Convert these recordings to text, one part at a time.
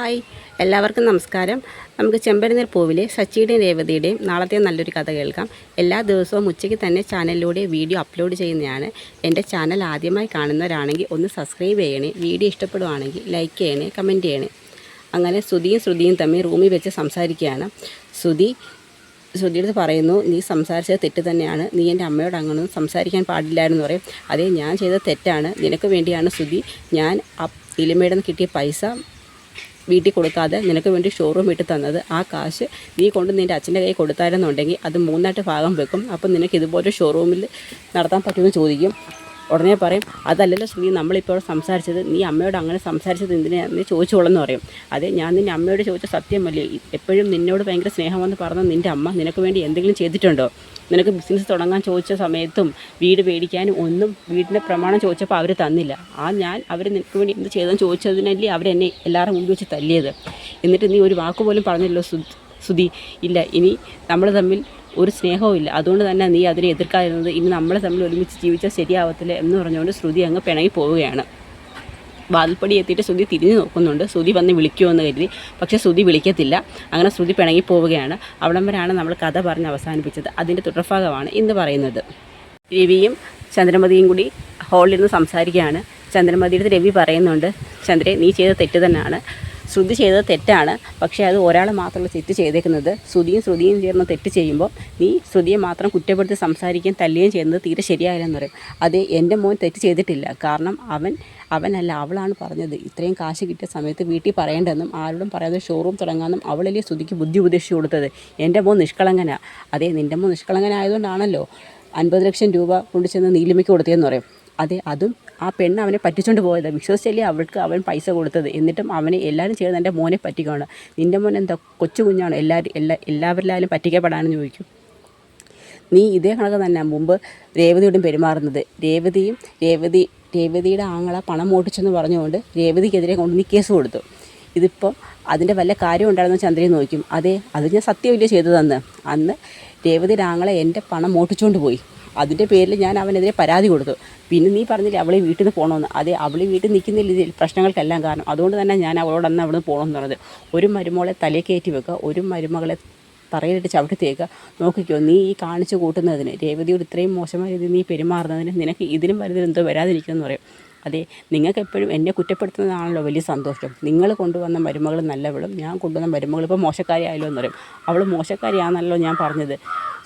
Hi, എല്ലാവർക്കും നമസ്കാരം. നമുക്ക് ചെമ്പരനീർ പൂവിലെ സച്ചിയുടെയും രേവതിയുടെയും നാളത്തെ നല്ലൊരു കഥ കേൾക്കാം. എല്ലാ ദിവസവും ഉച്ചയ്ക്ക് തന്നെ ചാനലിലൂടെ വീഡിയോ അപ്ലോഡ് ചെയ്യുന്നതാണ്. എൻ്റെ ചാനൽ ആദ്യമായി കാണുന്നവരാണെങ്കിൽ ഒന്ന് സബ്സ്ക്രൈബ് ചെയ്യണേ. വീഡിയോ ഇഷ്ടപ്പെടുവാണെങ്കിൽ ലൈക്ക് ചെയ്യണേ, കമൻറ്റ് ചെയ്യണേ. അങ്ങനെ ശ്രുതിയും തമ്മിൽ റൂമിൽ വെച്ച് സംസാരിക്കുകയാണ്. ശ്രുതിയുടെ പറയുന്നു, നീ സംസാരിച്ചത് തെറ്റ് തന്നെയാണ്. നീ എൻ്റെ അമ്മയോട് അങ്ങനൊന്നും സംസാരിക്കാൻ പാടില്ലായിരുന്നു പറയും. അതേ, ഞാൻ ചെയ്തത് തെറ്റാണ്. നിനക്ക് വേണ്ടിയാണ് ശ്രുതി ഞാൻ ഇലിമയുടെ നിന്ന് കിട്ടിയ പൈസ വീട്ടിൽ കൊടുക്കാതെ നിനക്ക് വേണ്ടി ഷോറൂം ഇട്ട് തന്നത്. ആ കാശ് നീ കൊണ്ട് നിൻ്റെ അച്ഛൻ്റെ കയ്യിൽ കൊടുത്തായിരുന്നുണ്ടെങ്കിൽ അത് 3 ഭാഗം വെക്കും. അപ്പം നിനക്ക് ഇതുപോലെ ഷോറൂമിൽ നടത്താൻ പറ്റുമെന്ന് ചോദിക്കും. ഉടനെ പറയും, അതല്ലല്ലോ ശ്രുതി നമ്മളിപ്പോൾ സംസാരിച്ചത്, നീ അമ്മയോട് അങ്ങനെ സംസാരിച്ചത് എന്തിനാന്ന് ചോദിച്ചോളെന്ന് പറയും. അതെ, ഞാൻ നിൻ്റെ അമ്മയോട് ചോദിച്ച സത്യമല്ലേ. എപ്പോഴും നിന്നോട് ഭയങ്കര സ്നേഹമെന്ന് പറഞ്ഞ നിൻ്റെ അമ്മ നിനക്ക് വേണ്ടി എന്തെങ്കിലും ചെയ്തിട്ടുണ്ടോ? നിനക്ക് ബിസിനസ് തുടങ്ങാൻ ചോദിച്ച സമയത്തും വീട് മേടിക്കാനും ഒന്നും വീടിൻ്റെ പ്രമാണം ചോദിച്ചപ്പോൾ അവർ തന്നില്ല. അവർ നിനക്ക് വേണ്ടി എന്ത് ചെയ്തെന്ന് ചോദിച്ചതിനല്ലേ അവരെന്നെ എല്ലാവരും മുമ്പിൽ വെച്ച് തല്ലിയത്. എന്നിട്ട് നീ ഒരു വാക്കുപോലും പറഞ്ഞല്ലോ ശ്രുതി. ഇല്ല, ഇനി നമ്മൾ തമ്മിൽ ഒരു സ്നേഹവും ഇല്ല, അതുകൊണ്ട് തന്നെ നീ അതിനെ എതിർക്കാതിരുന്നത്. ഇനി നമ്മൾ തമ്മിൽ ഒരുമിച്ച് ജീവിച്ചാൽ ശരിയാവത്തില്ല എന്ന് പറഞ്ഞുകൊണ്ട് ശ്രുതി അങ്ങ് പിണങ്ങി പോവുകയാണ്. വാതിൽപ്പടി എത്തിയിട്ട് ശ്രുതി തിരിഞ്ഞു നോക്കുന്നുണ്ട്. ശ്രുതി വന്ന് വിളിക്കുമെന്ന് കരുതി, പക്ഷേ ശ്രുതി വിളിക്കത്തില്ല. അങ്ങനെ ശ്രുതി പിണങ്ങി പോവുകയാണ്. അവിടം വരെയാണ് നമ്മൾ കഥ പറഞ്ഞ് അവസാനിപ്പിച്ചത്. അതിൻ്റെ തുടർഭാഗമാണ് ഇന്ന് പറയുന്നത്. രവിയും ചന്ദ്രമതിയും കൂടി ഹാളിലിരുന്ന് സംസാരിക്കുകയാണ്. ചന്ദ്രമതിയുടെ രവി പറയുന്നുണ്ട്, ചന്ദ്രേ, നീ ചെയ്ത തെറ്റ് തന്നെയാണ്. ശ്രുതി ചെയ്തത് തെറ്റാണ്, പക്ഷേ അത് ഒരാൾ മാത്രമല്ല തെറ്റ് ചെയ്തേക്കുന്നത്. ശ്രുതിയും ചേർന്ന് തെറ്റ് ചെയ്യുമ്പോൾ നീ ശ്രുതിയെ മാത്രം കുറ്റപ്പെടുത്തി സംസാരിക്കുകയും തല്ലുകയും ചെയ്യുന്നത് തീരെ ശരിയായില്ലെന്ന് പറയും. അത് എൻ്റെ മോൻ തെറ്റ് ചെയ്തിട്ടില്ല. കാരണം അവനല്ല, അവളാണ് പറഞ്ഞത്. ഇത്രയും കാശ് കിട്ടിയ സമയത്ത് വീട്ടിൽ പറയേണ്ടതെന്നും ആരോടും പറയാതെ ഷോറൂം തുടങ്ങാമെന്നും അവളല്ലേ ശ്രുതിക്ക് ബുദ്ധി ഉപദേശിച്ചു കൊടുത്തത്. എൻ്റെ മോൻ നിഷ്കളങ്കനാ. അതേ, നിൻ്റെ മോൻ നിഷ്കളങ്കനായതുകൊണ്ടാണല്ലോ 50 ലക്ഷം രൂപ കൊണ്ടു ചെന്ന് നീലിമയ്ക്ക് കൊടുത്തതെന്ന് പറയും. അതെ, അതും ആ പെണ്ണ് അവനെ പറ്റിച്ചുകൊണ്ട് പോയത്. വിശ്വസിച്ചല്ലേ അവൻ പൈസ കൊടുത്തത്. എന്നിട്ടും അവനെ എല്ലാവരും ചെയ്യുന്നത് എൻ്റെ മോനെ പറ്റിക്കുകയാണ്. നിൻ്റെ മോൻ എന്താ കൊച്ചു കുഞ്ഞാണ് എല്ലാവരിലായാലും പറ്റിക്കപ്പെടാനെന്ന് ചോദിക്കും. നീ ഇതേ കണക്ക് തന്നെ മുമ്പ് രേവതിയോടും പെരുമാറുന്നത്. രേവതിയുടെ ആങ്ങള പണം മോട്ടിച്ചെന്ന് പറഞ്ഞുകൊണ്ട് രേവതിക്കെതിരെ കൊണ്ട് നീ കേസ് കൊടുത്തു. ഇതിപ്പോൾ അതിൻ്റെ വല്ല കാര്യം ഉണ്ടായിരുന്ന ചന്ദ്രയെ നോക്കും. അതെ, അത് ഞാൻ സത്യമില്ല ചെയ്തതെന്ന്. അന്ന് രേവതിയുടെ ആങ്ങളെ എൻ്റെ പണം മോട്ടിച്ചുകൊണ്ട് പോയി. അതിൻ്റെ പേരിൽ ഞാൻ അവനെതിരെ പരാതി കൊടുത്തു. പിന്നെ നീ പറഞ്ഞില്ലേ അവളെ വീട്ടിൽ നിന്ന് പോകണമെന്ന്. അതെ, അവളെ വീട്ടിൽ നിൽക്കുന്നില്ല പ്രശ്നങ്ങൾക്കെല്ലാം കാരണം. അതുകൊണ്ട് തന്നെ ഞാൻ അവളോട് അന്ന് അവിടെ നിന്ന് പോകണമെന്ന് പറഞ്ഞത്. ഒരു മരുമകളെ തലയിൽ കയറ്റി വെക്കുക, ഒരു മരുമകളെ തറയിലിട്ട് ചവിട്ടി തേക്കുക. നോക്കിക്കോ, നീ ഈ കാണിച്ചു കൂട്ടുന്നതിന്, രേവതിയോട് ഇത്രയും മോശമായ രീതിയിൽ നീ പെരുമാറുന്നതിന് നിനക്ക് ഇതിലും വലുതെന്തോ വരാതിരിക്കുമെന്ന് പറയും. അതെ, നിങ്ങൾക്കെപ്പോഴും എന്നെ കുറ്റപ്പെടുത്തുന്നതാണല്ലോ വലിയ സന്തോഷം. നിങ്ങൾ കൊണ്ടുവന്ന മരുമകൾ നല്ലവളും ഞാൻ കൊണ്ടുവന്ന മരുമകൾ ഇപ്പോൾ മോശക്കാരിയായല്ലോ എന്ന് പറയും. അവൾ മോശക്കാരിയാണെന്നല്ലോ ഞാൻ പറഞ്ഞത്.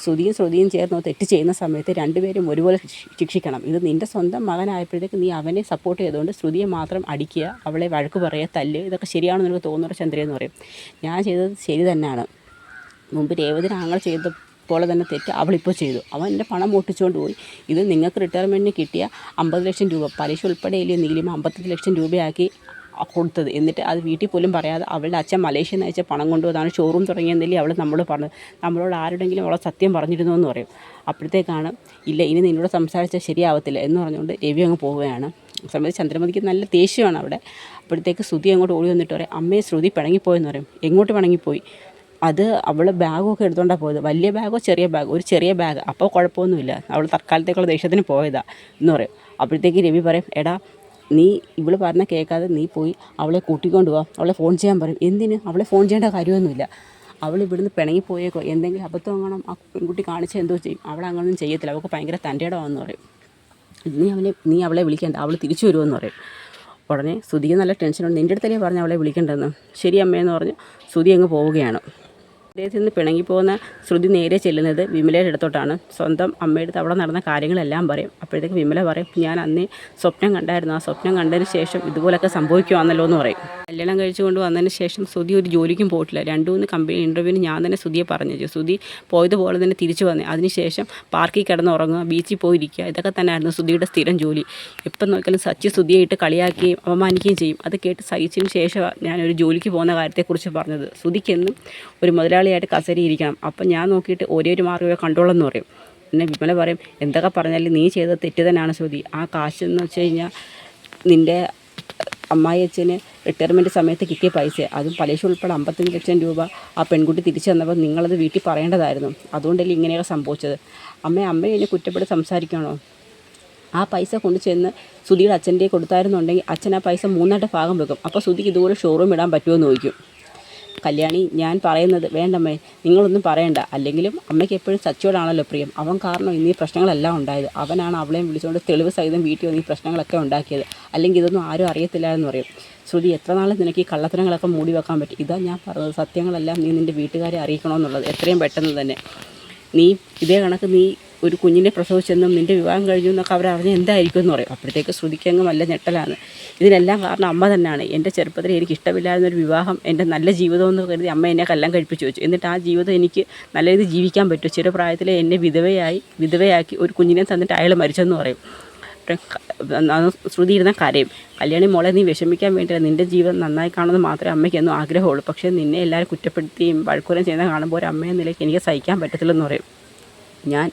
ശ്രുതിയും ചേർന്ന് തെറ്റ് ചെയ്യുന്ന സമയത്ത് രണ്ടുപേരും ഒരുപോലെ ശിക്ഷിക്കണം. ഇത് നിൻ്റെ സ്വന്തം മകനായപ്പോഴത്തേക്ക് നീ അവനെ സപ്പോർട്ട് ചെയ്തുകൊണ്ട് ശ്രുതിയെ മാത്രം അടിക്കുക, അവളെ വഴക്ക് പറയുക, തല്ല്, ഇതൊക്കെ ശരിയാണെന്ന് എനിക്ക് തോന്നുന്നു ചന്ദ്രയെന്ന് പറയും. ഞാൻ ചെയ്തത് ശരി തന്നെയാണ്. മുമ്പ് രേവതി ആങ്ങൾ ചെയ്ത പോലെ തന്നെ തെറ്റ് അവളിപ്പോൾ ചെയ്തു. അവൻ എൻ്റെ പണം മോട്ടിച്ചുകൊണ്ട് പോയി. ഇത് നിങ്ങൾക്ക് റിട്ടയർമെൻറ്റിന് കിട്ടിയ 50 ലക്ഷം രൂപ പലിശ ഉൾപ്പെടെയല്ലേ നീലിമ 55 ലക്ഷം രൂപയാക്കി കൊടുത്തത്. എന്നിട്ട് അത് വീട്ടിൽ പോലും പറയാതെ അവളുടെ അച്ഛൻ മലേഷ്യയിൽ നിന്ന് അയച്ച പണം കൊണ്ടുവന്നാണ് ഷോറൂം തുടങ്ങിയെന്നല്ലേ അവൾ നമ്മളോട് ആരുടെങ്കിലും അവളെ സത്യം പറഞ്ഞിരുന്നു എന്ന് പറയും. അപ്പോഴത്തേക്കാണ്, ഇല്ല, ഇനി നിന്നോട് സംസാരിച്ചാൽ ശരിയാവത്തില്ല എന്ന് പറഞ്ഞുകൊണ്ട് രവി അങ്ങ് പോവുകയാണ്. സമയത്ത് ചന്ദ്രമതിക്ക് നല്ല ദേഷ്യമാണ് അവിടെ. അപ്പോഴത്തേക്ക് ശ്രുതി അങ്ങോട്ട് ഓടി വന്നിട്ട് പറയും, അമ്മയെ ശ്രുതി പിണങ്ങിപ്പോയെന്ന് പറയും. എങ്ങോട്ട് പിണങ്ങിപ്പോയി? അത് അവൾ ബാഗൊക്കെ എടുത്തുകൊണ്ടാണ് പോയത്. വലിയ ബാഗോ ചെറിയ ബാഗോ? ഒരു ചെറിയ ബാഗ്. അപ്പോൾ കുഴപ്പമൊന്നുമില്ല, അവൾ തൽക്കാലത്തേക്കുള്ള ദേഷ്യത്തിന് പോയതാ എന്ന് പറയും. അപ്പോഴത്തേക്ക് രവി പറയും, എടാ, നീ ഇവള് പറഞ്ഞ കേൾക്കാതെ നീ പോയി അവളെ കൂട്ടിക്കൊണ്ട് പോവാം, അവളെ ഫോൺ ചെയ്യാൻ പറയും. എന്തിന്? അവളെ ഫോൺ ചെയ്യേണ്ട കാര്യമൊന്നുമില്ല. അവൾ ഇവിടുന്ന് പിണങ്ങിപ്പോയേക്കോ, എന്തെങ്കിലും അബദ്ധം അങ്ങനെ ആ പെൺകുട്ടി കാണിച്ചാൽ എന്തോ ചെയ്യും. അവളങ്ങനൊന്നും ചെയ്യത്തില്ല, അവൾക്ക് ഭയങ്കര തൻ്റെ ഇടമാണെന്ന് പറയും. നീ അവളെ വിളിക്കേണ്ട, അവൾ തിരിച്ചു വരുമെന്ന് പറയും. ഉടനെ ശ്രുതിക്ക് നല്ല ടെൻഷനുണ്ട്. നിൻ്റെ അടുത്തല്ലേ പറഞ്ഞ് അവളെ വിളിക്കേണ്ടതെന്ന്. ശരി അമ്മയെന്ന് പറഞ്ഞ് ശ്രുതി അങ്ങ് പോവുകയാണ്. അദ്ദേഹത്തിൽ നിന്ന് പിണങ്ങിപ്പോകുന്ന ശ്രുതി നേരെ ചെല്ലുന്നത് വിമലയുടെ അടുത്തോട്ടാണ്. സ്വന്തം അമ്മയുടെ അടുത്ത് അവിടെ നടന്ന കാര്യങ്ങളെല്ലാം പറയും. അപ്പോഴത്തേക്ക് വിമല പറയും, ഞാൻ അന്നേ സ്വപ്നം കണ്ടായിരുന്നു. ആ സ്വപ്നം കണ്ടതിന് ശേഷം ഇതുപോലൊക്കെ സംഭവിക്കുവാന്നല്ലോ എന്ന് പറയും. കല്യാണം കഴിച്ചു കൊണ്ട് വന്നതിന് ശേഷം ശ്രുതി ഒരു ജോലിക്കും പോയിട്ടില്ല. 2-3 കമ്പനി ഇൻ്റർവ്യൂവിന് ഞാൻ തന്നെ ശ്രുതിയെ പറഞ്ഞു. ശ്രുതി പോയതുപോലെ തന്നെ തിരിച്ചു വന്നേ. അതിനുശേഷം പാർക്കിൽ കിടന്ന് ഉറങ്ങുക, ബീച്ചിൽ പോയിരിക്കുക, ഇതൊക്കെ തന്നെയായിരുന്നു ശ്രുതിയുടെ സ്ഥിരം ജോലി. എപ്പം നോക്കിയാലും സച്ചി ശ്രുതിയെ ഇട്ട് കളിയാക്കുകയും അപമാനിക്കുകയും ചെയ്യും. അത് കേട്ട് സഹിച്ചതിന് ശേഷമാണ് ഞാനൊരു ജോലിക്ക് പോകുന്ന കാര്യത്തെക്കുറിച്ച് പറഞ്ഞത്. ശ്രുതിക്കെന്നും ഒരു മുതലാളിയായിട്ട് കസേരയിരിക്കണം. അപ്പം ഞാൻ നോക്കിയിട്ട് ഒരേ ഒരു മാർഗ്ഗമേ കണ്ടോളെന്ന് പറയും. പിന്നെ വിമല പറയും, എന്തൊക്കെ പറഞ്ഞാലും നീ ചെയ്തത് തെറ്റ് തന്നെയാണ് ശ്രുതി. ആ കാശെന്ന് വെച്ച് കഴിഞ്ഞാൽ നിൻ്റെ അമ്മായി അച്ഛന് റിട്ടയർമെൻറ്റ് സമയത്ത് കിട്ടിയ പൈസ, അതും പലിശ ഉൾപ്പെടെ 55 ലക്ഷം രൂപ ആ പെൺകുട്ടി തിരിച്ചു തന്നപ്പോൾ നിങ്ങളത് വീട്ടിൽ പറയേണ്ടതായിരുന്നു. അതുകൊണ്ടല്ലേ ഇങ്ങനെയൊക്കെ സംഭവിച്ചത്. അമ്മയെ എന്നെ കുറ്റപ്പെട്ട് സംസാരിക്കണോ? ആ പൈസ കൊണ്ട് ചെന്ന് സുധിയുടെ അച്ഛൻ്റെ കൊടുത്തായിരുന്നുണ്ടെങ്കിൽ അച്ഛൻ ആ പൈസ 3 ഭാഗം വെക്കും. അപ്പോൾ സുധിക്ക് ഇതുപോലെ ഷോറൂം ഇടാൻ പറ്റുമോ എന്ന് ചോദിക്കും. കല്യാണി ഞാൻ പറയുന്നത് വേണ്ടമ്മേ, നിങ്ങളൊന്നും പറയണ്ട. അല്ലെങ്കിലും അമ്മയ്ക്ക് എപ്പോഴും സച്ചിയോടാണല്ലോ പ്രിയം. അവൻ കാരണം ഇന്ന് ഈ പ്രശ്നങ്ങളെല്ലാം ഉണ്ടായത്. അവനാണ് അവളെയും വിളിച്ചുകൊണ്ട് തെളിവ് സഹിതം വീട്ടിൽ വന്ന് ഈ പ്രശ്നങ്ങളൊക്കെ ഉണ്ടാക്കിയത്. അല്ലെങ്കിൽ ഇതൊന്നും ആരും അറിയത്തില്ല എന്ന് പറയും. ശ്രുതി, എത്ര നാളും നിനക്ക് ഈ കള്ളത്തരങ്ങളൊക്കെ മൂടി വെക്കാൻ പറ്റും? ഇതാ ഞാൻ പറഞ്ഞത്, സത്യങ്ങളെല്ലാം നീ നിൻ്റെ വീട്ടുകാരെ അറിയിക്കണമെന്നുള്ളത് എത്രയും പെട്ടെന്ന് തന്നെ. നീ ഇതേ കണക്ക് നീ ഒരു കുഞ്ഞിനെ പ്രസവിച്ചെന്നും നിൻ്റെ വിവാഹം കഴിഞ്ഞു എന്നൊക്കെ അവരറിഞ്ഞ് എന്തായിരിക്കും എന്ന് പറയും. അപ്പോഴത്തേക്ക് ശ്രുതിക്കങ്ങ് നല്ല ഞെട്ടലാണ്. ഇതിനെല്ലാം കാരണം അമ്മ തന്നെയാണ്. എൻ്റെ ചെറുപ്പത്തിൽ എനിക്ക് ഇഷ്ടമില്ലായിരുന്നൊരു വിവാഹം എൻ്റെ നല്ല ജീവിതമെന്ന് കരുതി അമ്മ എന്നെ കല്യാണം കഴിപ്പിച്ച് വെച്ചു. എന്നിട്ട് ആ ജീവിതം എനിക്ക് നല്ല രീതിയിൽ ജീവിക്കാൻ പറ്റും. ചെറുപ്രായത്തിൽ എന്നെ വിധവയാക്കി ഒരു കുഞ്ഞിനെ തന്നിട്ട് അയാൾ മരിച്ചെന്ന് പറയും. ശ്രുതി ഇരുന്ന കരയും. കല്യാണി മോളെ, നീ വിഷമിക്കാൻ വേണ്ടിയില്ല, നിൻ്റെ ജീവിതം നന്നായി കാണുന്നത് മാത്രമേ അമ്മയ്ക്ക് എന്നും ആഗ്രഹമുള്ളൂ. പക്ഷേ നിന്നെ എല്ലാവരും കുറ്റപ്പെടുത്തിയും വഴക്കുറയും ചെയ്യുന്ന കാണുമ്പോൾ ഒരു അമ്മയെന്ന നിലയ്ക്ക് എനിക്ക് സഹിക്കാൻ പറ്റത്തില്ലെന്ന് പറയും. ഞാൻ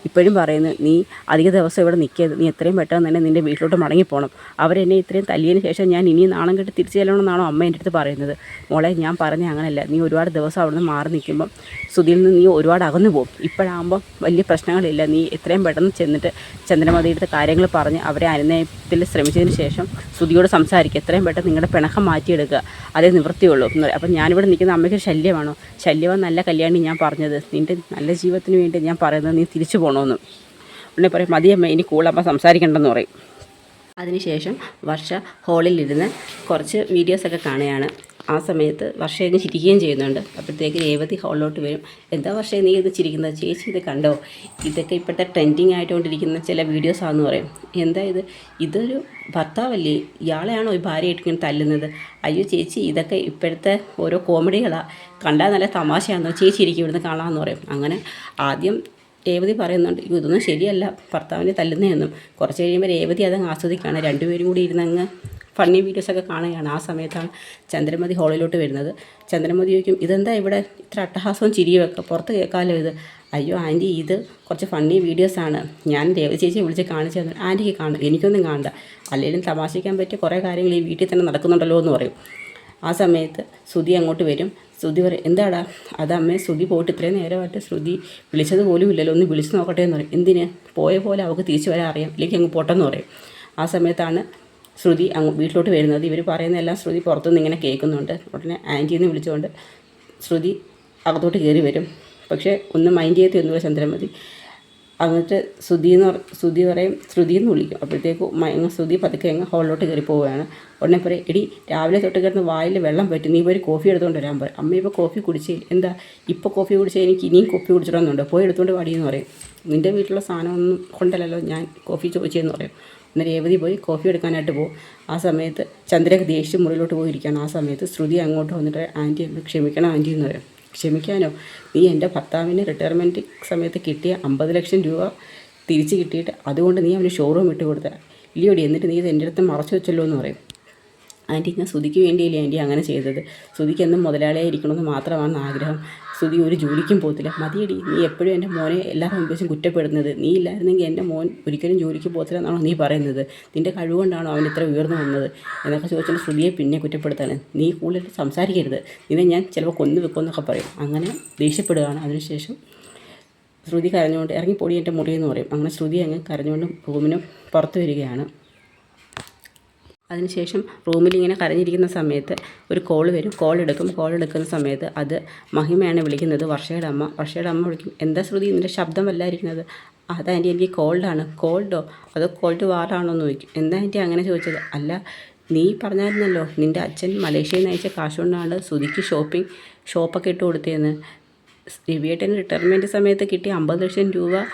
ഇപ്പോഴും പറയുന്നു, നീ അധിക ദിവസം ഇവിടെ നിൽക്കരുത്. നീ എത്രയും പെട്ടെന്ന് തന്നെ നിൻ്റെ വീട്ടിലോട്ട് മടങ്ങിപ്പോകണം. അവരെന്നെ ഇത്രയും തല്ലിയതിന് ശേഷം ഞാൻ ഇനി നാണം കെട്ട് തിരിച്ചു ചെല്ലണമെന്നാണോ അമ്മ എൻ്റെ അടുത്ത് പറയുന്നത്? മോളെ, ഞാൻ പറഞ്ഞ അങ്ങനെയല്ല. നീ ഒരുപാട് ദിവസം അവിടെ നിന്ന് മാറി നിൽക്കുമ്പം സുധിയിൽ നിന്ന് നീ ഒരുപാട് അകന്നു പോകും. ഇപ്പോഴാകുമ്പം വലിയ പ്രശ്നങ്ങളില്ല. നീ എത്രയും പെട്ടെന്ന് ചെന്നിട്ട് ചന്ദ്രമതിയുടെ കാര്യങ്ങൾ പറഞ്ഞ് അവരെ അനുനയത്തിൽ ശ്രമിച്ചതിന് ശേഷം സുധിയോട് സംസാരിക്കുക. എത്രയും പെട്ടെന്ന് നിങ്ങളുടെ പിണക്കം മാറ്റിയെടുക്കുക. അതേ നിവൃത്തിയുള്ളൂ എന്ന് പറയും. അപ്പം ഞാനിവിടെ നിൽക്കുന്ന അമ്മയ്ക്ക് ശല്യമാണോ? ശല്യമെന്നല്ല കല്യാണി ഞാൻ പറഞ്ഞത്. നിൻ്റെ നല്ല ജീവിതത്തിന് വേണ്ടി ഞാൻ പറയുന്നത് നീ തിരിച്ചു പോകണമെന്ന്. ഉടനെ പറയും, മതിയമ്മ, ഇനി കൂളമ്മ സംസാരിക്കണ്ടെന്ന് പറയും. അതിനുശേഷം വർഷ ഹോളിലിരുന്ന് കുറച്ച് വീഡിയോസൊക്കെ കാണുകയാണ്. ആ സമയത്ത് വർഷ അങ്ങ് ചിരിക്കുകയും ചെയ്യുന്നുണ്ട്. അപ്പോഴത്തേക്ക് രേവതി ഹോളിലോട്ട് വരും. എന്താ വർഷ നീ ഇത് ചിരിക്കുന്നത്? ചേച്ചി ഇത് കണ്ടോ? ഇതൊക്കെ ഇപ്പോഴത്തെ ട്രെൻഡിങ് ആയിട്ടുകൊണ്ടിരിക്കുന്ന ചില വീഡിയോസാണെന്ന് പറയും. എന്താ ഇത്? ഇതൊരു ഭർത്താവല്ലേ? ഇയാളെയാണോ ഈ ഭാര്യയായിട്ട് ഇങ്ങനെ തല്ലുന്നത്? അയ്യോ ചേച്ചി, ഇതൊക്കെ ഇപ്പോഴത്തെ ഓരോ കോമഡികളാണ്. കണ്ടാൽ നല്ല തമാശയാണെന്നോ? ചേച്ചി ഇരിക്കും ഇവിടുന്ന് കാണാമെന്ന് പറയും. അങ്ങനെ ആദ്യം രേവതി പറയുന്നുണ്ട്, ഇതൊന്നും ശരിയല്ല ഭർത്താവിനെ തല്ലുന്നതെന്നും. കുറച്ച് കഴിയുമ്പോൾ രേവതി അതങ്ങ് ആസ്വദിക്കുകയാണ്. രണ്ടുപേരും കൂടി ഇരുന്നങ്ങ് ഫണ്ണി വീഡിയോസൊക്കെ കാണുകയാണ്. ആ സമയത്താണ് ചന്ദ്രമതി ഹോളിലോട്ട് വരുന്നത്. ചന്ദ്രമതി ചോദിക്കും, ഇതെന്താ ഇവിടെ ഇത്ര അട്ടഹാസവും ചിരിയുമൊക്കെ? പുറത്ത് കേൾക്കാമല്ലോ ഇത്. അയ്യോ ആൻറ്റി, ഇത് കുറച്ച് ഫണ്ണി വീഡിയോസാണ്. ഞാൻ രേവതി ചേച്ചിയെ വിളിച്ച് കാണിച്ചു തന്നു. ആൻറ്റിക്ക് കാണും, എനിക്കൊന്നും കാണണ്ട. അല്ലെങ്കിലും തമാശിക്കാൻ പറ്റിയ കുറേ കാര്യങ്ങൾ ഈ വീട്ടിൽ തന്നെ നടക്കുന്നുണ്ടല്ലോ എന്ന് പറയും. ആ സമയത്ത് ശ്രുതി അങ്ങോട്ട് വരും. ശ്രുതി പറയും, എന്താടാ? അതമ്മേ, ശ്രുതി പോയിട്ട് ഇത്രയും നേരമായിട്ട് ശ്രുതി വിളിച്ചത് പോലും ഇല്ലല്ലോ, ഒന്ന് വിളിച്ച് നോക്കട്ടെ എന്ന് പറയും. എന്തിന്? പോയ പോലെ അവൾക്ക് തിരിച്ചു വരാൻ അറിയാം, ഇല്ലെങ്കിൽ അങ്ങ് പോട്ടെന്ന് പറയും. ആ സമയത്താണ് ശ്രുതി അങ്ങ് വീട്ടിലോട്ട് വരുന്നത്. ഇവർ പറയുന്നതെല്ലാം ശ്രുതി പുറത്തുനിന്ന് ഇങ്ങനെ കേൾക്കുന്നുണ്ട്. ഉടനെ ആൻറ്റിന്ന് വിളിച്ചുകൊണ്ട് ശ്രുതി അകത്തോട്ട് കയറി വരും. പക്ഷേ ഒന്നും മൈൻഡ് ചെയ്യത്തൊന്നുമില്ല ചന്ദ്രമതി. എന്നിട്ട് ശ്രുതി പറയും, ശ്രുതി എന്ന് വിളിക്കും. അപ്പോഴത്തേക്ക് ശ്രുതി പതുക്കെ അങ്ങ് ഹോളിലോട്ട് കയറി പോവുകയാണ്. ഉടനെ പറയും, എടി രാവിലെ തൊട്ട് കിടന്ന് വായിൽ വെള്ളം പറ്റും, നീ പോയി കോഫി എടുത്തുകൊണ്ട് വരാൻ പറയും. അമ്മ ഇപ്പോൾ കോഫി കുടിച്ചേ? എന്താ ഇപ്പോൾ കോഫി കുടിച്ചാൽ എനിക്ക് ഇനിയും കോഫി കുടിച്ചിടണമെന്നുണ്ട്, പോയി എടുത്തുകൊണ്ട് പാടിയെന്ന് പറയും. നിൻ്റെ വീട്ടിലുള്ള സാധനമൊന്നും കൊണ്ടല്ലല്ലോ ഞാൻ കോഫി ചോദിച്ചതെന്ന് പറയും. എന്നാൽ രേവതി പോയി കോഫി എടുക്കാനായിട്ട് പോകും. ആ സമയത്ത് ചന്ദ്രക്ക് ദേഷ്യം മുറിയിലോട്ട് പോയിരിക്കുകയാണ്. ആ സമയത്ത് ശ്രുതി അങ്ങോട്ട് വന്നിട്ട്, ആൻറ്റി ക്ഷമിക്കണം ആൻറ്റി എന്ന് പറയും. ക്ഷമിക്കാനോ? നീ എൻ്റെ ഭർത്താവിന് റിട്ടയർമെൻറ്റ് സമയത്ത് കിട്ടിയ 50 ലക്ഷം രൂപ തിരിച്ച് കിട്ടിയിട്ട് അതുകൊണ്ട് നീ അവന് ഷോറൂം ഇട്ട് കൊടുത്ത ഇല്ലയോടി? എന്നിട്ട് നീ ഇത് എൻ്റെ അടുത്ത് മറച്ചു വെച്ചല്ലോ എന്ന് പറയും. ആൻറ്റി, ഞാൻ ശ്രുതിക്ക് വേണ്ടിയില്ലേ ആൻറ്റി അങ്ങനെ ചെയ്തത്? ശ്രുതിക്ക് എന്നും മുതലാളിയായിരിക്കണമെന്ന് മാത്രമാണ് ആഗ്രഹം. ശ്രുതി ഒരു ജോലിക്കും പോകത്തില്ല. മതിയടി, നീ എപ്പോഴും എൻ്റെ മോനെ എല്ലാവരും മുൻപേശും കുറ്റപ്പെടുന്നത്. നീ ഇല്ലായിരുന്നെങ്കിൽ എൻ്റെ മോൻ ഒരിക്കലും ജോലിക്ക് പോകത്തില്ല എന്നാണോ നീ പറയുന്നത്? നിൻ്റെ കഴിവുകൊണ്ടാണോ അവൻ ഇത്ര ഉയർന്നു വന്നത് എന്നൊക്കെ ചോദിച്ചിട്ട് ശ്രുതിയെ പിന്നെ കുറ്റപ്പെടുത്താണ്. നീ കൂടുതൽ സംസാരിക്കരുത്, നിന്നെ ഞാൻ ചിലപ്പോൾ കൊന്നു വെക്കുമെന്നൊക്കെ പറയും. അങ്ങനെ ദേഷ്യപ്പെടുകയാണ്. അതിനുശേഷം ശ്രുതി കരഞ്ഞുകൊണ്ട് ഇറങ്ങിപ്പോടി എൻ്റെ മുറിയെന്ന് പറയും. അങ്ങനെ ശ്രുതി അങ്ങ് കരഞ്ഞുകൊണ്ട് റൂമിന് പുറത്ത് വരികയാണ്. അതിനുശേഷം റൂമിലിങ്ങനെ കരഞ്ഞിരിക്കുന്ന സമയത്ത് ഒരു കോൾ വരും. കോൾ എടുക്കുന്ന സമയത്ത് അത് മഹിമയാണ് വിളിക്കുന്നത്, വർഷയുടെ അമ്മ. വർഷയുടെ അമ്മ വിളിക്കും, എന്താ ശ്രുതി നിൻ്റെ ശബ്ദം വല്ലായിരിക്കുന്നത്? അതാ ആൻറ്റി, എനിക്ക് കോൾഡാണ്. കോൾഡോ? അതോ കോൾഡ് വാറാണോ എന്ന് ചോദിക്കും. എന്താ ആൻറ്റി അങ്ങനെ ചോദിച്ചത്? അല്ല, നീ പറഞ്ഞായിരുന്നല്ലോ നിൻ്റെ അച്ഛൻ മലേഷ്യയിൽ നിന്ന് അയച്ച കാശുകൊണ്ടാണ് ശ്രുതിക്ക് ഷോപ്പൊക്കെ ഇട്ട് കൊടുത്തതെന്ന്. രവിയേട്ടൻ റിട്ടയർമെൻറ്റ് സമയത്ത് കിട്ടിയ 50 ലക്ഷം രൂപ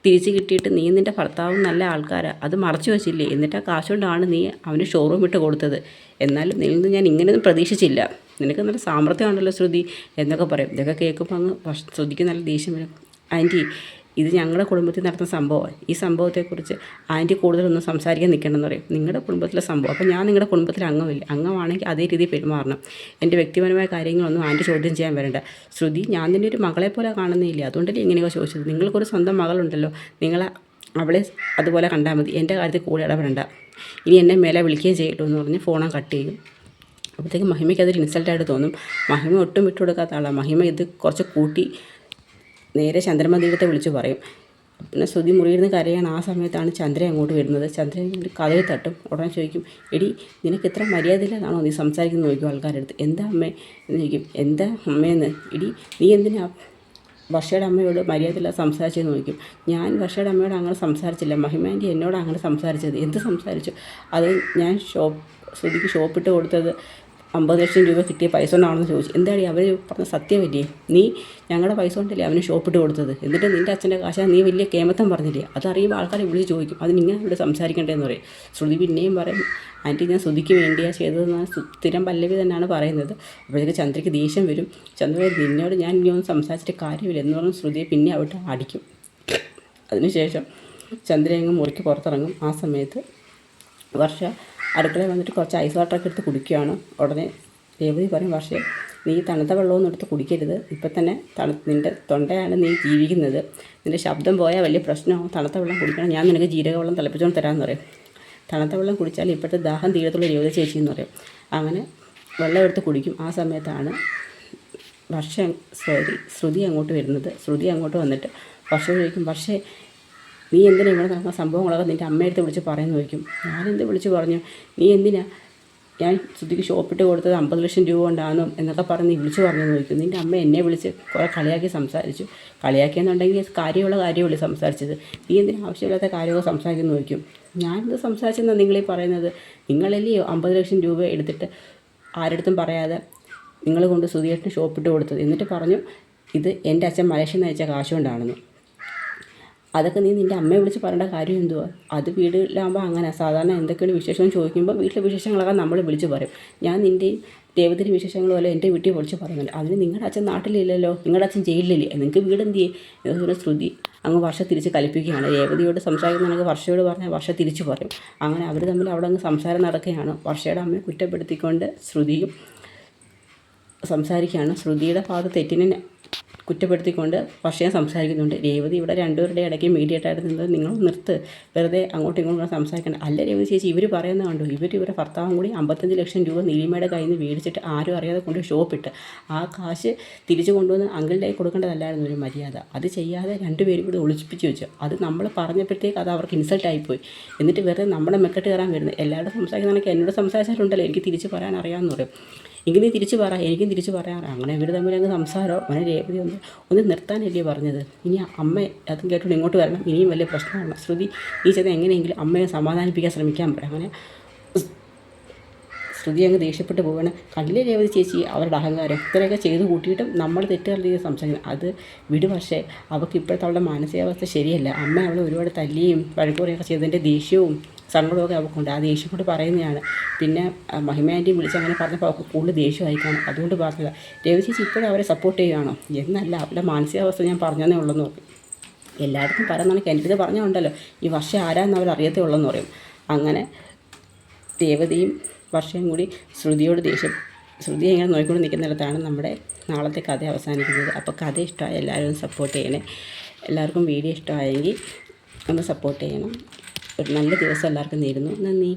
തിരിച്ച് കിട്ടിയിട്ട് നീ നിൻ്റെ ഭർത്താവും നല്ല ആൾക്കാരാണ്, അത് മറച്ചു വെച്ചില്ലേ? എന്നിട്ട് ആ കാശുകൊണ്ടാണ് നീ അവന് ഷോറൂം ഇട്ട് കൊടുത്തത്. എന്നാലും നിന്നിൽ നിന്ന് ഞാൻ ഇങ്ങനെയൊന്നും പ്രതീക്ഷിച്ചില്ല. നിനക്ക് നല്ല സാമർത്ഥ്യമാണല്ലോ ശ്രുതി എന്നൊക്കെ പറയും. ഇതൊക്കെ കേൾക്കുമ്പോൾ അങ്ങ് ശ്രുതിക്ക് നല്ല ദേഷ്യം വരും. ആൻറ്റി, ഇത് ഞങ്ങളുടെ കുടുംബത്തിൽ നടന്ന സംഭവമാണ്. ഈ സംഭവത്തെക്കുറിച്ച് ആൻറ്റി കൂടുതലൊന്നും സംസാരിക്കാൻ നിൽക്കണമെന്ന് പറയും. നിങ്ങളുടെ കുടുംബത്തിലെ സംഭവം, അപ്പോൾ ഞാൻ നിങ്ങളുടെ കുടുംബത്തിലെ അംഗമാണെങ്കിൽ അതേ രീതിയിൽ പെരുമാറണം. എൻ്റെ വ്യക്തിപരമായ കാര്യങ്ങളൊന്നും ആൻറ്റി ചോദ്യം ചെയ്യാൻ വരണ്ട. ശ്രുതി, ഞാൻ നിൻ്റെ ഒരു മകളെ പോലെ കാണുന്നില്ല, അതുകൊണ്ടല്ലേ ഇങ്ങനെയൊക്കെ ചോദിച്ചത്. നിങ്ങൾക്കൊരു സ്വന്തം മകളുണ്ടല്ലോ, അവളെ അതുപോലെ കണ്ടാൽ മതി, എൻ്റെ കാര്യത്തിൽ കൂടെ ഇടപെടണ്ട. ഇനി എന്നെ മേലെ വിളിക്കുകയും ചെയ്യട്ടോ എന്ന് പറഞ്ഞ് ഫോൺ കട്ട് ചെയ്യും. അപ്പോഴത്തേക്ക് മഹിമയ്ക്ക് അതൊരു ഇൻസൾട്ടായിട്ട് തോന്നും. മഹിമ ഒട്ടും വിട്ടുകൊടുക്കാത്ത ആളാണ്. മഹിമ ഇത് കുറച്ച് കൂട്ടി നേരെ ചന്ദ്രമതിയുടെ വിളിച്ച് പറയും, പിന്നെ ശ്രുതി മുറിയിൽ നിന്ന് കരയാണ്. ആ സമയത്താണ് ചന്ദ്ര അങ്ങോട്ട് വരുന്നത്. ചന്ദ്ര കഥയിൽ തട്ടും. ഉടനെ ചോദിക്കും, എടി നിനക്ക് ഇത്ര മര്യാദയില്ലാതാണോ നീ സംസാരിക്കുന്നത് ചോദിക്കും ആൾക്കാരുടെ അടുത്ത്. എന്താ അമ്മേ എന്ന് ചോദിക്കും. എന്താ അമ്മയെന്ന്, എടി നീ എന്തിനാ വർഷയുടെ അമ്മയോട് മര്യാദയില്ലാതെ സംസാരിച്ചതെന്ന് ചോദിക്കും. ഞാൻ വർഷയുടെ അമ്മയോട് അങ്ങനെ സംസാരിച്ചില്ല, മഹിമാൻറ്റി എന്നോട് അങ്ങനെ സംസാരിച്ചത്. എന്ത് സംസാരിച്ചു? അത് ഞാൻ ശ്രുതിക്ക് ഷോപ്പിട്ട് കൊടുത്തത് 50 ലക്ഷം രൂപ കിട്ടിയ പൈസ കൊണ്ടാണെന്ന് ചോദിച്ചു. എന്താടി അവർ പറഞ്ഞ സത്യമല്ലേ? നീ ഞങ്ങളുടെ പൈസ കൊണ്ടല്ലേ അവന് ഷോപ്പിട്ട് കൊടുത്തത്, എന്നിട്ട് നിൻ്റെ അച്ഛൻ്റെ കാശാ നീ വലിയ കേമത്തം പറഞ്ഞില്ലേ? അതറിയുമ്പോൾ ആൾക്കാരെ വിളിച്ച് ചോദിക്കും, അതിനിങ്ങനെ ഇവിടെ സംസാരിക്കേണ്ടതെന്ന് പറയും. ശ്രുതി പിന്നെയും പറയും, ആൻറ്റി ഞാൻ ശ്രുതിക്ക് വേണ്ടിയാണ് ചെയ്തതെന്ന് സ്ഥിരം പല്ലവി തന്നെയാണ് പറയുന്നത്. അപ്പോഴത്തേക്ക് ചന്ദ്രയ്ക്ക് ദേഷ്യം വരും. ചന്ദ്ര നിന്നോട് ഞാൻ ഇനി ഒന്നും സംസാരിച്ചിട്ട് കാര്യമില്ല എന്ന് പറഞ്ഞ് ശ്രുതിയെ പിന്നെ അവിടെ അടിക്കും. അതിനുശേഷം ചന്ദ്ര അങ്ങ് മുറിക്ക് പുറത്തിറങ്ങും. ആ സമയത്ത് വർഷ അടുക്കളയിൽ വന്നിട്ട് കുറച്ച് ഐസ് വാട്ടറൊക്കെ എടുത്ത് കുടിക്കുകയാണ്. ഉടനെ രേവതി പറയും, വർഷേ നീ തണുത്ത വെള്ളമൊന്നും എടുത്ത് കുടിക്കരുത്, ഇപ്പം തന്നെ നിൻ്റെ തൊണ്ടയാണ് നീ ജീവിക്കുന്നത്, നിൻ്റെ ശബ്ദം പോയാൽ വലിയ പ്രശ്നമാവും, തണുത്ത വെള്ളം കുടിക്കണം, ഞാൻ നിനക്ക് ജീരകവെള്ളം തിളപ്പിച്ചുകൊണ്ട് തരാമെന്ന് പറയും. തണുത്ത വെള്ളം കുടിച്ചാൽ ഇപ്പോഴത്തെ ദാഹം തീരത്തുള്ള രേവതി ചേച്ചി എന്ന് പറയും. അങ്ങനെ വെള്ളം എടുത്ത് കുടിക്കും. ആ സമയത്താണ് ശ്രുതി അങ്ങോട്ട് വരുന്നത്. ശ്രുതി അങ്ങോട്ട് വന്നിട്ട് വർഷ ചോദിക്കും, വർഷേ നീ എന്തിനാ ഇവിടെ നടക്കുന്ന സംഭവങ്ങളൊക്കെ നിൻ്റെ അമ്മയടുത്ത് വിളിച്ച് പറയുന്നു ചോദിക്കും. ഞാനെന്ത് വിളിച്ച് പറഞ്ഞു? നീ എന്തിനാ ഞാൻ ശ്രുതിക്ക് ഷോപ്പിട്ട് കൊടുത്തത് 50 ലക്ഷം രൂപ കൊണ്ടാണെന്നും എന്നൊക്കെ പറഞ്ഞ് നീ വിളിച്ച് പറഞ്ഞെന്ന് ചോദിക്കും. നിൻ്റെ അമ്മ എന്നെ വിളിച്ച് കുറേ കളിയാക്കി സംസാരിച്ചു. കളിയാക്കിയെന്നുണ്ടെങ്കിൽ കാര്യമുള്ളൂ സംസാരിച്ചത്, നീ എന്തിനാ ആവശ്യമില്ലാത്ത കാര്യമൊക്കെ സംസാരിക്കുന്നു ചോദിക്കും. ഞാനെന്ത് സംസാരിച്ചെന്നാണ് നിങ്ങളീ പറയുന്നത്? നിങ്ങളല്ലേ 50 ലക്ഷം രൂപ എടുത്തിട്ട് ആരടുത്തും പറയാതെ നിങ്ങൾ കൊണ്ട് ശ്രുതിയേട്ടന് ഷോപ്പിട്ട് കൊടുത്തത്, എന്നിട്ട് പറഞ്ഞു ഇത് എൻ്റെ അച്ഛൻ മലേഷ്യയിൽ നിന്ന് അയച്ച കാശ് കൊണ്ടാണെന്ന്. അതൊക്കെ നീ നിൻ്റെ അമ്മയെ വിളിച്ച് പറയേണ്ട കാര്യം എന്തുവാ? അത് വീട്ടിലാകുമ്പോൾ അങ്ങനെ സാധാരണ എന്തൊക്കെയാണ് വിശേഷം ചോദിക്കുമ്പോൾ വീട്ടിലെ വിശേഷങ്ങളൊക്കെ നമ്മൾ വിളിച്ച് പറയും. ഞാൻ നിൻ്റെയും രേവതിൻ്റെ വിശേഷങ്ങൾ പോലെ എൻ്റെ വീട്ടിൽ വിളിച്ച് പറയുന്നുണ്ട്. അതിന് നിങ്ങളുടെ അച്ഛൻ നാട്ടിലില്ലല്ലോ, നിങ്ങളുടെ അച്ഛൻ ജയിലിലില്ലേ, നിങ്ങൾക്ക് വീട് എന്ത് ചെയ്യും എന്നൊരു ശ്രുതി അങ്ങ് വർഷ തിരിച്ച് കലിപ്പിക്കുകയാണ്. രേവതിയോട് സംസാരിക്കുന്നതിനൊക്കെ വർഷയോട് പറഞ്ഞാൽ വർഷ തിരിച്ച് പറയും. അങ്ങനെ അവർ തമ്മിൽ അവിടെ അങ്ങ് സംസാരം നടക്കുകയാണ്. വർഷയുടെ അമ്മയെ കുറ്റപ്പെടുത്തിക്കൊണ്ട് ശ്രുതിയും സംസാരിക്കുകയാണ്. ശ്രുതിയുടെ ഭാഗത്ത് തെറ്റിനെ കുറ്റപ്പെടുത്തിക്കൊണ്ട് വർഷയെ സംസാരിക്കുന്നുണ്ട്. രേവതി ഇവിടെ രണ്ടുപേരുടെ ഇടയ്ക്ക് മീഡിയേറ്റായിട്ട് നിന്നത്, നിങ്ങൾ നിർത്ത്, വെറുതെ അങ്ങോട്ടും ഇങ്ങോട്ടും സംസാരിക്കേണ്ട. അല്ല രേവതി ചേച്ചി, ഇവർ പറയുന്നത് കണ്ടു, ഇവരുടെ ഭർത്താവും കൂടി 55 ലക്ഷം രൂപ നീലിമയുടെ കയ്യിൽ നിന്ന് മേടിച്ചിട്ട് ആരും അറിയാതെ കൊണ്ട് ഷോപ്പിട്ട് ആ കാശ് തിരിച്ചു കൊണ്ടുവന്ന് അങ്കിളുടെ കൊടുക്കേണ്ടതല്ലായിരുന്നു ഒരു മര്യാദ. അത് ചെയ്യാതെ രണ്ടുപേരും കൂടി ഒളിപ്പിച്ച് വെച്ചു. അത് നമ്മൾ പറഞ്ഞപ്പോഴത്തേക്ക് അത് അവർക്ക് ഇൻസൾട്ടായിപ്പോയി. എന്നിട്ട് വെറുതെ നമ്മുടെ മെക്കെട്ട് കയറാൻ വരുന്നത്. എല്ലാവരും സംസാരിക്കുന്നതൊക്കെ എന്നോട് സംസാരിച്ചിട്ടുണ്ടല്ലോ, എനിക്ക് തിരിച്ച് പറയാൻ അറിയാമെന്ന് പറയും. എങ്കിൽ നീ തിരിച്ച് പറ, എനിക്കും തിരിച്ച് പറയാറ്. അങ്ങനെ ഇവർ തമ്മിൽ അങ്ങ് സംസാരം. അങ്ങനെ രേവതി ഒന്ന് നിർത്താനല്ലേ പറഞ്ഞത്? ഇനി അമ്മ അതും കേട്ടോണ്ട് ഇങ്ങോട്ട് വരണം, ഇനിയും വലിയ പ്രശ്നമാണ്. ശ്രുതി നീ ചെയ്ത് എങ്ങനെയെങ്കിലും അമ്മയെ സമാധാനിപ്പിക്കാൻ ശ്രമിക്കാൻ പറയും. അങ്ങനെ ശ്രുതി അങ്ങ് ദേഷ്യപ്പെട്ട് പോവുകയാണ്. കണ്ടില്ലേ രേവതി ചേച്ചി അവരുടെ അഹങ്കാരം, ഇത്രയൊക്കെ ചെയ്ത് കൂട്ടിയിട്ടും നമ്മൾ തെറ്റുള്ള രീതിയിൽ സംസാരിക്കുന്നത്. അത് വിട്, പക്ഷേ അവൾക്ക് ഇപ്പോഴത്തെ അവളുടെ മാനസികാവസ്ഥ ശരിയല്ല. അമ്മ അവളെ ഒരുപാട് തല്ലിയും വഴക്കുറയൊക്കെ ചെയ്തതിൻ്റെ ദേഷ്യവും സങ്കടമൊക്കെ അവൾക്കുണ്ട്. ആ ദേഷ്യം കൊണ്ട് പറയുന്നതാണ്. പിന്നെ മഹിമേൻ്റെയും വിളിച്ച് അങ്ങനെ പറഞ്ഞപ്പോൾ അവൾക്ക് കൂടുതൽ ദേഷ്യമായി കാണും. അതുകൊണ്ട് പറഞ്ഞത് രേവതി ചേച്ചി ഇപ്പോഴും അവരെ സപ്പോർട്ട് ചെയ്യുകയാണോ എന്നല്ല, അവരുടെ മാനസികാവസ്ഥ ഞാൻ പറഞ്ഞതേ ഉള്ളെന്ന് പറയും. എല്ലായിടത്തും പറയുന്നതാണ്, എൻ്റെ ഇത് പറഞ്ഞുണ്ടല്ലോ ഈ വർഷം ആരാന്ന് അവർ അറിയത്തേ ഉള്ളെന്ന് പറയും. അങ്ങനെ രേവതിയും വർഷയും കൂടി ശ്രുതിയോട് ശ്രുതിയെ ഇങ്ങനെ നോക്കിക്കൊണ്ട് നിൽക്കുന്നിടത്താണ് നമ്മുടെ നാളത്തെ കഥ അവസാനിക്കുന്നത്. അപ്പോൾ കഥ ഇഷ്ടമായ എല്ലാവരും സപ്പോർട്ട് ചെയ്യണേ. എല്ലാവർക്കും വീഡിയോ ഇഷ്ടമായെങ്കിൽ ഒന്ന് സപ്പോർട്ട് ചെയ്യണം. ഒരു നല്ല ദിവസം എല്ലാവർക്കും നേരുന്നു. നന്ദി.